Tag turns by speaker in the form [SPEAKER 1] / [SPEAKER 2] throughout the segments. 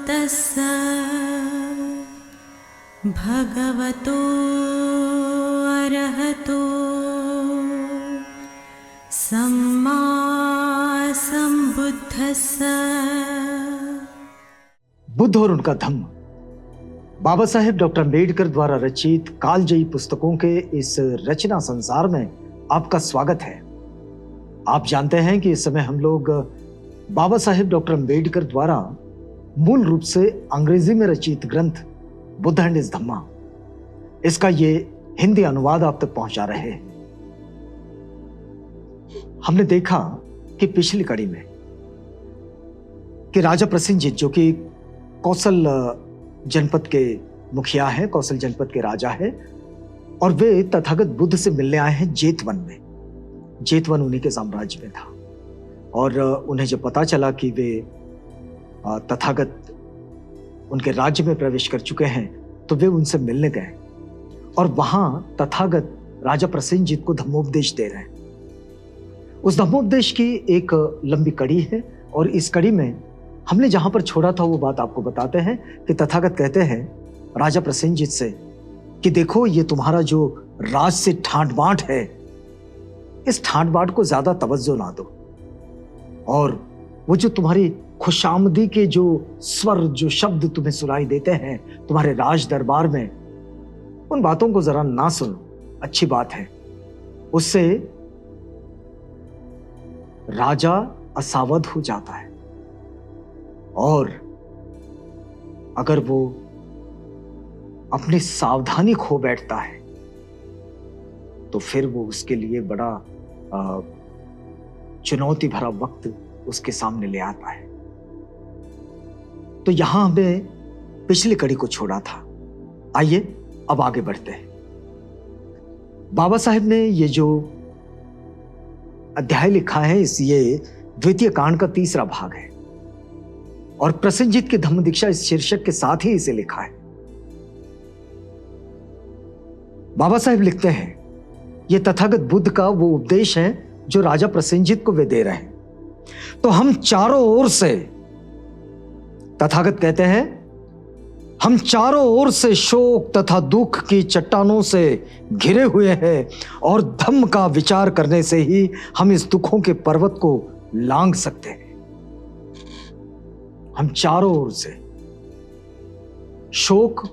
[SPEAKER 1] तस्स भगवतो अरहतो सम्मा सम्बुद्धस्स।
[SPEAKER 2] बुद्ध और उनका धम्म बाबा साहेब डॉक्टर अम्बेडकर द्वारा रचित कालजयी पुस्तकों के इस रचना संसार में आपका स्वागत है। आप जानते हैं कि इस समय हम लोग बाबा साहेब डॉक्टर अम्बेडकर द्वारा मूल रूप से अंग्रेजी में रचित ग्रंथ बुद्ध एंड हिज धम्मा, इसका ये हिंदी अनुवाद आप तक पहुंचा रहे हैं। हमने देखा कि पिछली कड़ी में कि राजा प्रसेनजीत, जो कि कौशल जनपद के मुखिया है, कौशल जनपद के राजा है, और वे तथागत बुद्ध से मिलने आए हैं जेतवन में। जेतवन उन्हीं के साम्राज्य में था, और उन्हें जब पता चला कि वे तथागत उनके राज्य में प्रवेश कर चुके हैं, तो वे उनसे मिलने गए, और वहां तथागत राजा प्रसेनजीत को धम्मोपदेश दे रहे हैं। उस धम्मोपदेश की एक लंबी कड़ी है, और इस कड़ी में हमने जहां पर छोड़ा था वो बात आपको बताते हैं कि तथागत कहते हैं राजा प्रसेनजीत से कि देखो, ये तुम्हारा जो राज से ठाट बाट है, इस ठाट बाट को ज्यादा तवज्जो ना दो, और वो जो तुम्हारी खुशामदी के जो स्वर, जो शब्द तुम्हें सुनाई देते हैं तुम्हारे राज दरबार में, उन बातों को जरा ना सुनो। अच्छी बात है, उससे राजा असावध हो जाता है, और अगर वो अपनी सावधानी खो बैठता है तो फिर वो उसके लिए बड़ा चुनौती भरा वक्त उसके सामने ले आता है। तो यहां हमें पिछली कड़ी को छोड़ा था। आइए अब आगे बढ़ते हैं। बाबा साहेब ने ये जो अध्याय लिखा है, ये द्वितीय कांड का तीसरा भाग है, और प्रसेनजीत की धम्म दीक्षा इस शीर्षक के साथ ही इसे लिखा है। बाबा साहेब लिखते हैं, यह तथागत बुद्ध का वो उपदेश है जो राजा प्रसेनजीत को वे दे रहे हैं। तो हम चारों ओर से, तथागत कहते हैं, हम चारों ओर से शोक तथा दुख की चट्टानों से घिरे हुए हैं, और धम्म का विचार करने से ही हम इस दुखों के पर्वत को लांघ सकते हैं। हम चारों ओर से शोक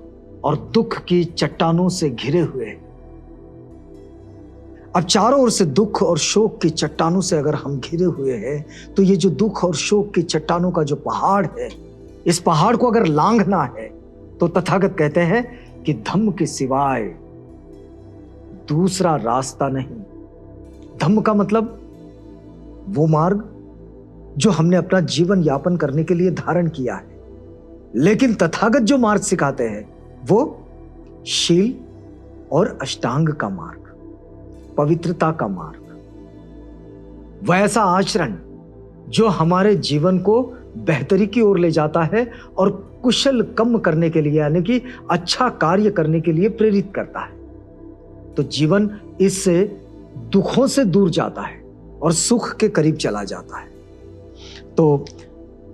[SPEAKER 2] और दुख की चट्टानों से घिरे हुए हैं। अब चारों ओर से दुख और शोक की चट्टानों से अगर हम घिरे हुए हैं, तो ये जो दुख और शोक की चट्टानों का जो पहाड़ है, इस पहाड़ को अगर लांघना है तो तथागत कहते हैं कि धम्म के सिवाय दूसरा रास्ता नहीं। धम्म का मतलब वो मार्ग जो हमने अपना जीवन यापन करने के लिए धारण किया है, लेकिन तथागत जो मार्ग सिखाते हैं वो शील और अष्टांग का मार्ग, पवित्रता का मार्ग, वैसा आचरण जो हमारे जीवन को बेहतरी की ओर ले जाता है और कुशल कर्म करने के लिए, यानी कि अच्छा कार्य करने के लिए प्रेरित करता है। तो जीवन इससे दुखों से दूर जाता है और सुख के करीब चला जाता है। तो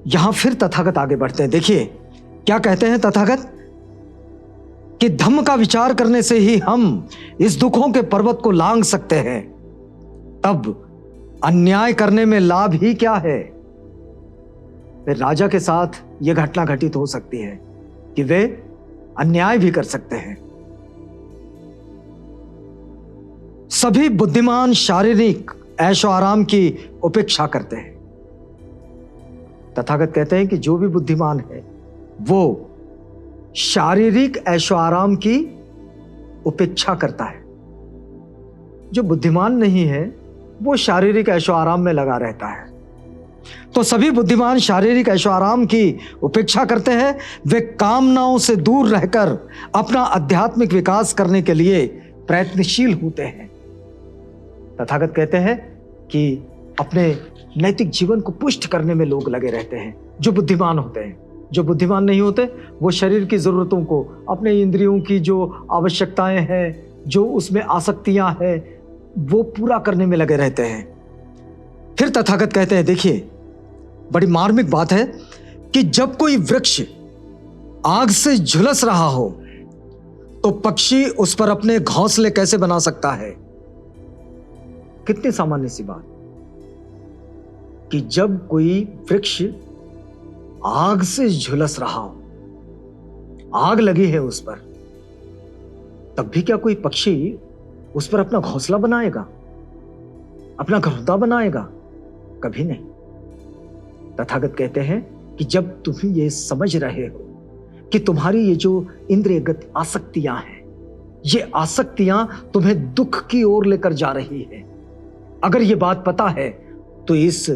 [SPEAKER 2] यहां फिर तथागत आगे बढ़ते हैं। देखिए क्या कहते हैं तथागत कि धम्म का विचार करने से ही हम इस दुखों के पर्वत को लांघ सकते हैं। तब अन्याय करने में लाभ ही क्या है? फिर राजा के साथ यह घटना घटित हो सकती है कि वे अन्याय भी कर सकते हैं। सभी बुद्धिमान शारीरिक ऐशो आराम की उपेक्षा करते हैं। तथागत कहते हैं कि जो भी बुद्धिमान है वो शारीरिक ऐशो आराम की उपेक्षा करता है। जो बुद्धिमान नहीं है वो शारीरिक ऐशो आराम में लगा रहता है। तो सभी बुद्धिमान शारीरिक ऐशो आराम की उपेक्षा करते हैं। वे कामनाओं से दूर रहकर अपना आध्यात्मिक विकास करने के लिए प्रयत्नशील होते हैं। तथागत कहते हैं कि अपने नैतिक जीवन को पुष्ट करने में लोग लगे रहते हैं जो बुद्धिमान होते हैं। जो बुद्धिमान नहीं होते वो शरीर की जरूरतों को, अपने इंद्रियों की जो आवश्यकताएं हैं, जो उसमें आसक्तियां हैं, वो पूरा करने में लगे रहते हैं। फिर तथागत कहते हैं, देखिए बड़ी मार्मिक बात है कि जब कोई वृक्ष आग से झुलस रहा हो तो पक्षी उस पर अपने घोंसले कैसे बना सकता है? कितनी सामान्य सी बात कि जब कोई वृक्ष आग से झुलस रहा हो, आग लगी है उस पर, तब भी क्या कोई पक्षी उस पर अपना घोंसला बनाएगा, अपना घरौंदा बनाएगा? कभी नहीं। तथागत कहते हैं कि जब तुम ये समझ रहे हो कि तुम्हारी ये जो इंद्रियगत आसक्तियां हैं, ये आसक्तियां तुम्हें दुख की ओर लेकर जा रही है, अगर ये बात पता है तो इस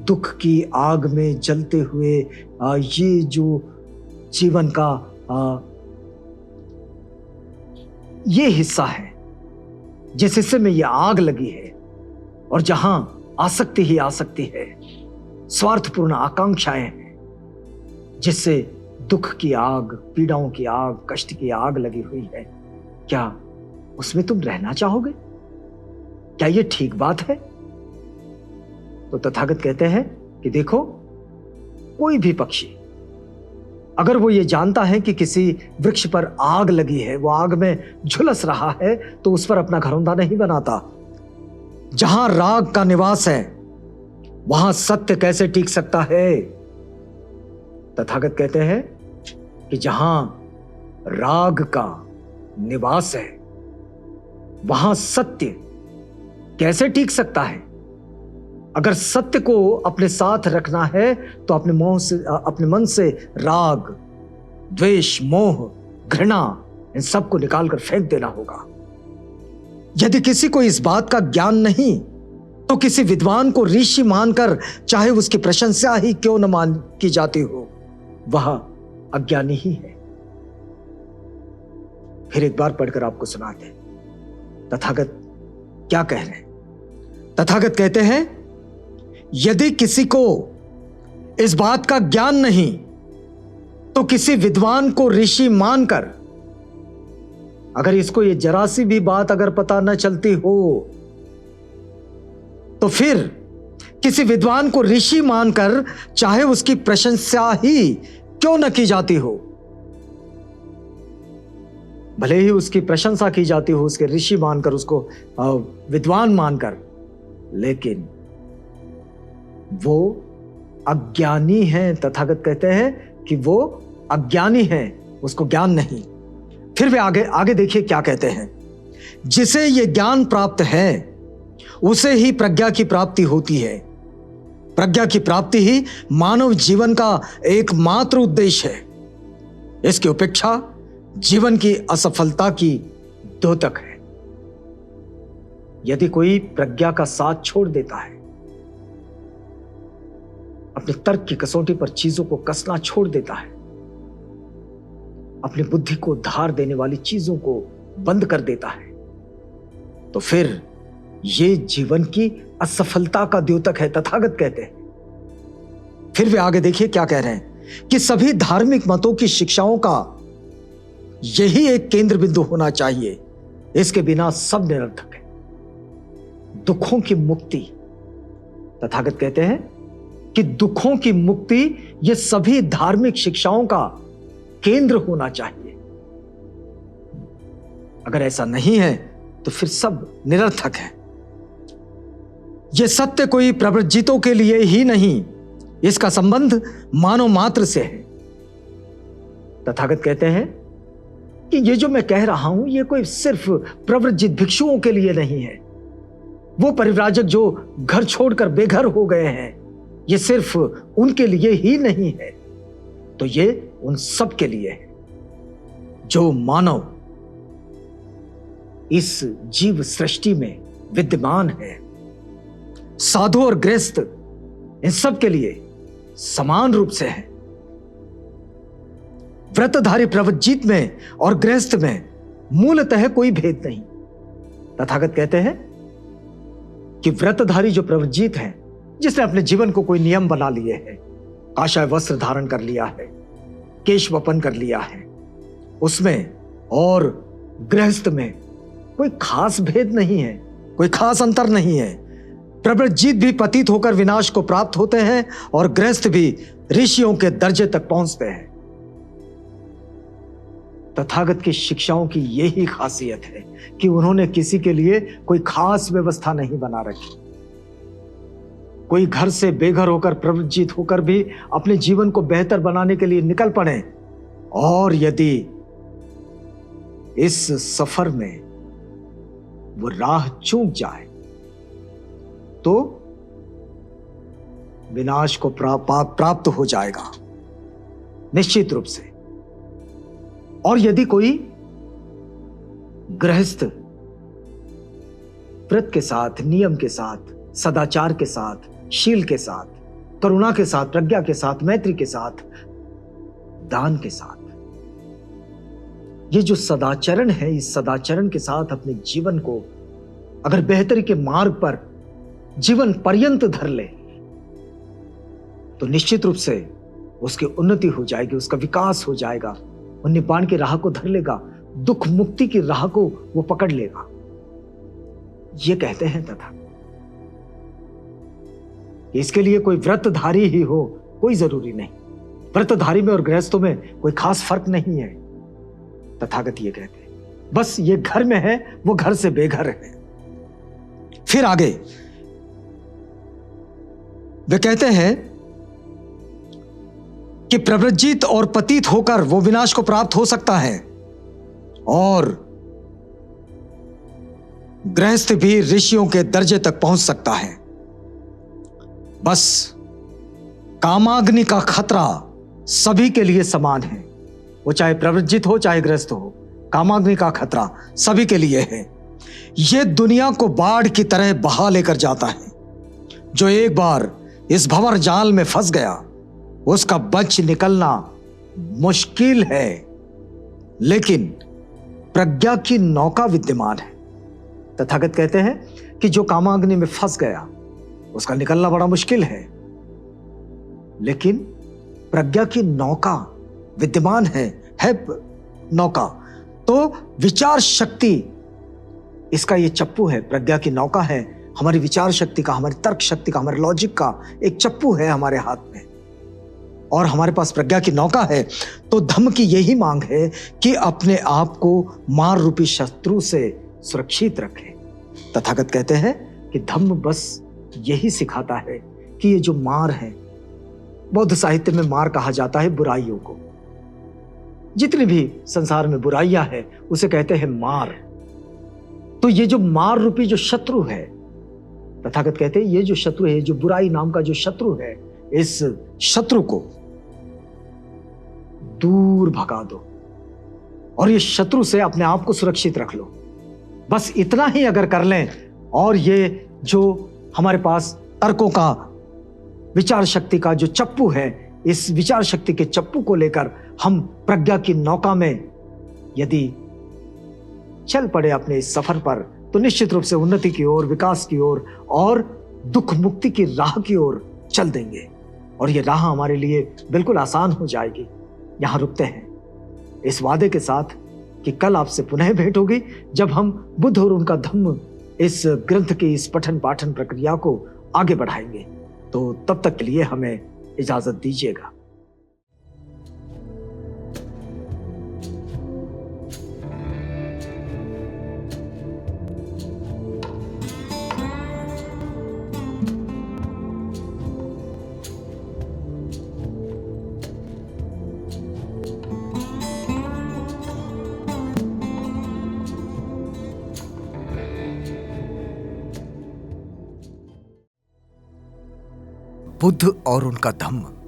[SPEAKER 2] दुख की आग में जलते हुए ये जो जीवन का ये हिस्सा है, जिस हिस्से में ये आग लगी है और जहां आसक्ति ही आसक्ति है, स्वार्थपूर्ण आकांक्षाएं हैं, जिससे दुख की आग, पीड़ाओं की आग, कष्ट की आग लगी हुई है, क्या उसमें तुम रहना चाहोगे? क्या ये ठीक बात है? तो तथागत कहते हैं कि देखो, कोई भी पक्षी अगर वो ये जानता है कि किसी वृक्ष पर आग लगी है, वो आग में झुलस रहा है, तो उस पर अपना घरौंदा नहीं बनाता। जहां राग का निवास है वहां सत्य कैसे टिक सकता है? तथागत कहते हैं कि जहां राग का निवास है वहां सत्य कैसे टिक सकता है? अगर सत्य को अपने साथ रखना है तो अपने मन से राग, द्वेष, मोह, घृणा, इन सबको निकालकर फेंक देना होगा। यदि किसी को इस बात का ज्ञान नहीं तो किसी विद्वान को ऋषि मानकर, चाहे उसकी प्रशंसा ही क्यों न मान की जाती हो, वह अज्ञानी ही है। फिर एक बार पढ़कर आपको सुनाते तथागत क्या कह रहे हैं। तथागत कहते हैं, यदि किसी को इस बात का ज्ञान नहीं तो किसी विद्वान को ऋषि मानकर, अगर इसको ये जरा सी भी बात अगर पता न चलती हो तो फिर किसी विद्वान को ऋषि मानकर, चाहे उसकी प्रशंसा ही क्यों न की जाती हो, भले ही उसकी प्रशंसा की जाती हो, उसके ऋषि मानकर, उसको विद्वान मानकर, लेकिन वो अज्ञानी है। तथागत कहते हैं कि वो अज्ञानी है, उसको ज्ञान नहीं। फिर वे आगे देखिए क्या कहते हैं, जिसे ये ज्ञान प्राप्त है उसे ही प्रज्ञा की प्राप्ति होती है। प्रज्ञा की प्राप्ति ही मानव जीवन का एकमात्र उद्देश्य है। इसकी उपेक्षा जीवन की असफलता की द्योतक है। यदि कोई प्रज्ञा का साथ छोड़ देता है, अपने तर्क की कसौटी पर चीजों को कसना छोड़ देता है, अपनी बुद्धि को धार देने वाली चीजों को बंद कर देता है, तो फिर ये जीवन की असफलता का द्योतक है। तथागत कहते हैं। फिर वे आगे देखिए क्या कह रहे हैं कि सभी धार्मिक मतों की शिक्षाओं का यही एक केंद्र बिंदु होना चाहिए, इसके बिना सब निरर्थक है। दुखों की मुक्ति, तथागत कहते हैं कि दुखों की मुक्ति ये सभी धार्मिक शिक्षाओं का केंद्र होना चाहिए। अगर ऐसा नहीं है तो फिर सब निरर्थक है। यह सत्य कोई प्रव्रजितों के लिए ही नहीं, इसका संबंध मानव मात्र से है। तथागत कहते हैं कि ये जो मैं कह रहा हूं ये कोई सिर्फ प्रव्रजित भिक्षुओं के लिए नहीं है। वो परिव्राजक जो घर छोड़कर बेघर हो गए हैं, ये सिर्फ उनके लिए ही नहीं है, तो ये उन सब के लिए है जो मानव इस जीव सृष्टि में विद्यमान है। साधु और गृहस्थ इन सब के लिए समान रूप से है। व्रतधारी प्रव्रजित में और गृहस्थ में मूलतः कोई भेद नहीं। तथागत कहते हैं कि व्रतधारी जो प्रव्रजित है, जिसने अपने जीवन को कोई नियम बना लिए है, काषाय वस्त्र धारण कर लिया है, केश वपन कर लिया है, उसमें और गृहस्थ में कोई खास भेद नहीं है, कोई खास अंतर नहीं है। प्रव्रजित भी पतित होकर विनाश को प्राप्त होते हैं और गृहस्थ भी ऋषियों के दर्जे तक पहुंचते हैं। तथागत की शिक्षाओं की यही खासियत है कि उन्होंने किसी के लिए कोई खास व्यवस्था नहीं बना रखी। कोई घर से बेघर होकर, प्रवृत्त होकर भी अपने जीवन को बेहतर बनाने के लिए निकल पड़े, और यदि इस सफर में वो राह चूक जाए तो विनाश को प्राप्त हो जाएगा निश्चित रूप से। और यदि कोई गृहस्थ व्रत के साथ, नियम के साथ, सदाचार के साथ, शील के साथ, करुणा के साथ, प्रज्ञा के साथ, मैत्री के साथ, दान के साथ, ये जो सदाचरण है, इस सदाचरण के साथ अपने जीवन को अगर बेहतरी के मार्ग पर जीवन पर्यंत धर ले तो निश्चित रूप से उसकी उन्नति हो जाएगी, उसका विकास हो जाएगा, वो निब्बान की राह को धर लेगा, दुख मुक्ति की राह को वो पकड़ लेगा। ये कहते हैं तथा इसके लिए कोई व्रतधारी ही हो कोई जरूरी नहीं। व्रतधारी में और गृहस्थों में कोई खास फर्क नहीं है। तथागत ये कहते हैं बस ये घर में है, वो घर से बेघर है। फिर आगे वे कहते हैं कि प्रव्रजित और पतित होकर वो विनाश को प्राप्त हो सकता है, और गृहस्थ भी ऋषियों के दर्जे तक पहुंच सकता है। बस कामाग्नि का खतरा सभी के लिए समान है, वो चाहे प्रव्रजित हो चाहे गृहस्थ हो, कामाग्नि का खतरा सभी के लिए है। यह दुनिया को बाढ़ की तरह बहा लेकर जाता है। जो एक बार इस भंवर जाल में फंस गया उसका बच निकलना मुश्किल है, लेकिन प्रज्ञा की नौका विद्यमान है। तथागत कहते हैं कि जो कामाग्नि में फंस गया उसका निकलना बड़ा मुश्किल है, लेकिन प्रज्ञा की नौका विद्यमान है नौका। तो विचार शक्ति इसका ये चप्पू है, प्रज्ञा की नौका है, हमारी विचार शक्ति का, हमारी तर्क शक्ति का, हमारे लॉजिक का एक चप्पू है हमारे हाथ में, और हमारे पास प्रज्ञा की नौका है। तो धम्म की यही मांग है कि अपने आप को मार रूपी शत्रु से सुरक्षित रखें। तथागत कहते हैं कि धम्म बस यही सिखाता है कि ये जो मार है, बौद्ध साहित्य में मार कहा जाता है बुराइयों को। जितनी भी संसार में बुराइयां हैं उसे कहते हैं मार। तो ये जो मार रूपी जो शत्रु है, तथागत कहते हैं ये जो शत्रु है, जो बुराई नाम का जो शत्रु है, इस शत्रु को दूर भगा दो और ये शत्रु से अपने आप को सुरक्षित रख लो। बस इतना ही अगर कर लें, और ये जो हमारे पास तर्कों का, विचार शक्ति का जो चप्पू है, इस विचार शक्ति के चप्पू को लेकर हम प्रज्ञा की नौका में यदि चल पड़े अपने इस सफर पर, तो निश्चित रूप से उन्नति की ओर, विकास की ओर और दुख मुक्ति की राह की ओर चल देंगे, और ये राह हमारे लिए बिल्कुल आसान हो जाएगी। यहां रुकते हैं इस वादे के साथ कि कल आपसे पुनः भेंट होगी, जब हम बुद्ध और उनका धम्म इस ग्रंथ की इस पठन पाठन प्रक्रिया को आगे बढ़ाएंगे। तो तब तक के लिए हमें इजाजत दीजिएगा। बुद्ध और उनका धम्म।